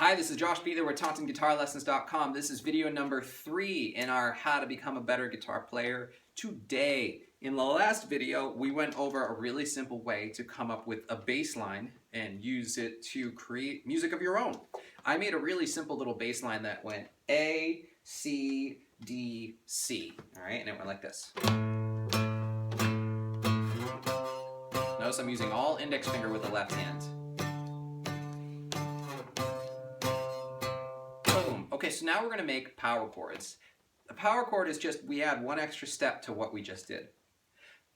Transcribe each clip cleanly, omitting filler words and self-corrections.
Hi, this is Josh Beather with TauntonGuitarLessons.com. This is video number 3 in our How to Become a Better Guitar Player today. In the last video, we went over a really simple way to come up with a bass line and use it to create music of your own. I made a really simple little bass line that went A, C, D, C. All right, and it went like this. Notice I'm using all index finger with the left hand. Okay, so now we're going to make power chords. A power chord is just, we add one extra step to what we just did.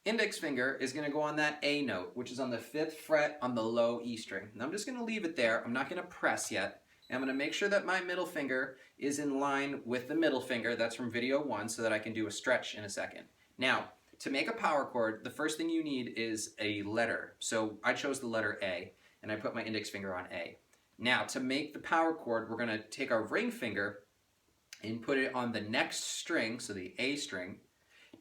Index finger is going to go on that A note, which is on the 5th fret on the low E string. And I'm just going to leave it there. I'm not going to press yet. And I'm going to make sure that my middle finger is in line with the middle finger. That's from video 1, so that I can do a stretch in a second. Now, to make a power chord, the first thing you need is a letter. So I chose the letter A, and I put my index finger on A. Now, to make the power chord, we're going to take our ring finger and put it on the next string, so the A string,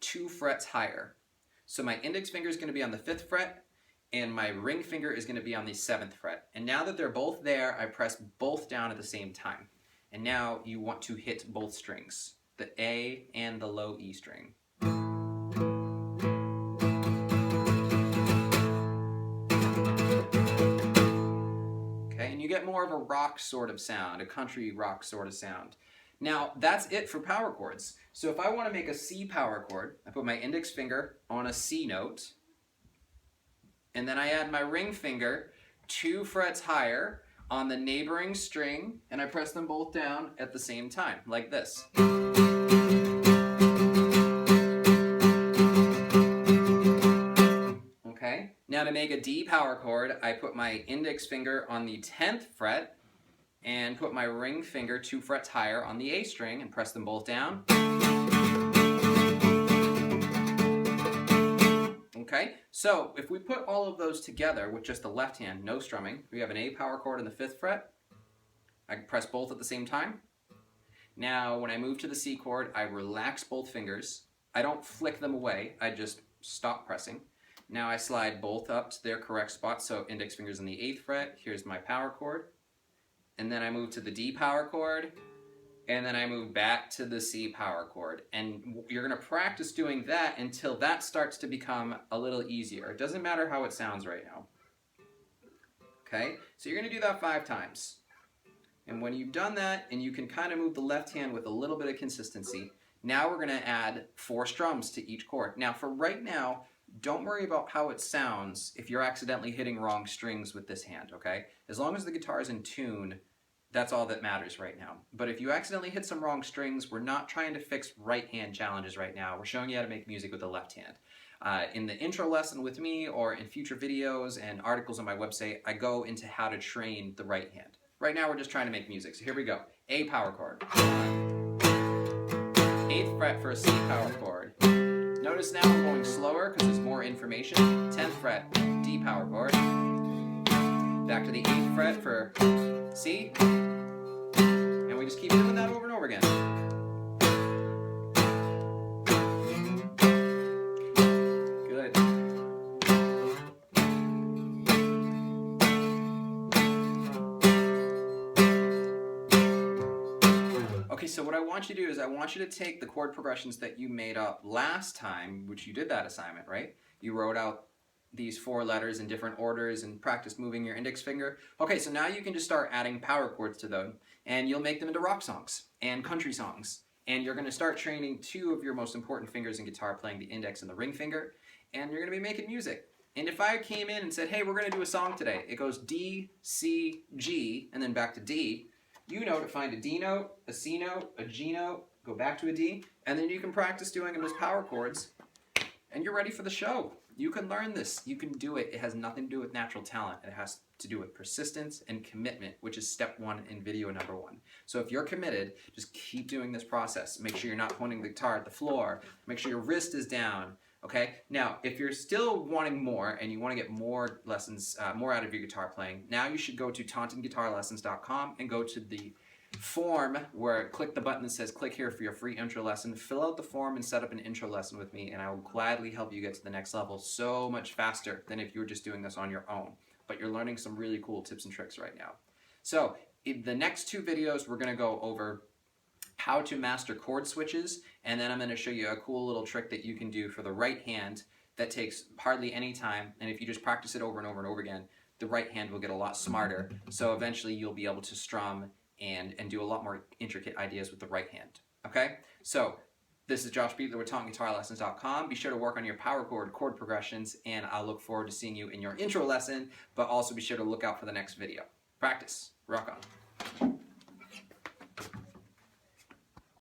2 frets higher. So my index finger is going to be on the 5th fret, and my ring finger is going to be on the 7th fret. And now that they're both there, I press both down at the same time. And now you want to hit both strings, the A and the low E string. You get more of a rock sort of sound, a country rock sort of sound. Now, that's it for power chords. So if I want to make a C power chord, I put my index finger on a C note, and then I add my ring finger 2 frets higher on the neighboring string, and I press them both down at the same time, like this. Now to make a D power chord, I put my index finger on the 10th fret and put my ring finger 2 frets higher on the A string and press them both down. Okay, so if we put all of those together with just the left hand, no strumming, we have an A power chord on the 5th fret. I can press both at the same time. Now when I move to the C chord, I relax both fingers. I don't flick them away, I just stop pressing. Now I slide both up to their correct spot, so index finger's on the 8th fret, here's my power chord. And then I move to the D power chord, and then I move back to the C power chord. And you're going to practice doing that until that starts to become a little easier. It doesn't matter how it sounds right now. Okay, so you're going to do that 5 times. And when you've done that, and you can kind of move the left hand with a little bit of consistency, now we're going to add 4 strums to each chord. Now for right now, don't worry about how it sounds if you're accidentally hitting wrong strings with this hand, okay? As long as the guitar is in tune, that's all that matters right now. But if you accidentally hit some wrong strings, we're not trying to fix right hand challenges right now. We're showing you how to make music with the left hand. In the intro lesson with me or in future videos and articles on my website, I go into how to train the right hand. Right now we're just trying to make music, so here we go. A power chord. 8th fret for a C power chord. Notice now I'm going slower because there's more information. 10th fret, D power chord. Back to the 8th fret for C. And we just keep doing that over and over again. Good. Okay, so what I want you to do is I want you to take the chord progressions that you made up last time, which you did that assignment, right? You wrote out these 4 letters in different orders and practiced moving your index finger. Okay, so now you can just start adding power chords to them, and you'll make them into rock songs and country songs. And you're going to start training 2 of your most important fingers in guitar playing, the index and the ring finger, and you're going to be making music. And if I came in and said, hey, we're going to do a song today, it goes D, C, G, and then back to D. You know to find a D note, a C note, a G note, go back to a D, and then you can practice doing them as power chords, and you're ready for the show. You can learn this. You can do it. It has nothing to do with natural talent. It has to do with persistence and commitment, which is step 1 in video number 1. So if you're committed, just keep doing this process. Make sure you're not pointing the guitar at the floor. Make sure your wrist is down. Okay? Now, if you're still wanting more and you want to get more lessons, more out of your guitar playing, now you should go to TauntonGuitarLessons.com and go to the form where click the button that says click here for your free intro lesson. Fill out the form and set up an intro lesson with me, and I will gladly help you get to the next level so much faster than if you were just doing this on your own. But you're learning some really cool tips and tricks right now. So in the next 2 videos, we're going to go over how to master chord switches, and then I'm going to show you a cool little trick that you can do for the right hand that takes hardly any time, and if you just practice it over and over and over again, the right hand will get a lot smarter, so eventually you'll be able to strum and do a lot more intricate ideas with the right hand. Okay? So, this is Josh Beatler with TauntMeGuitarLessons.com. Be sure to work on your power chord progressions, and I'll look forward to seeing you in your intro lesson, but also be sure to look out for the next video. Practice. Rock on.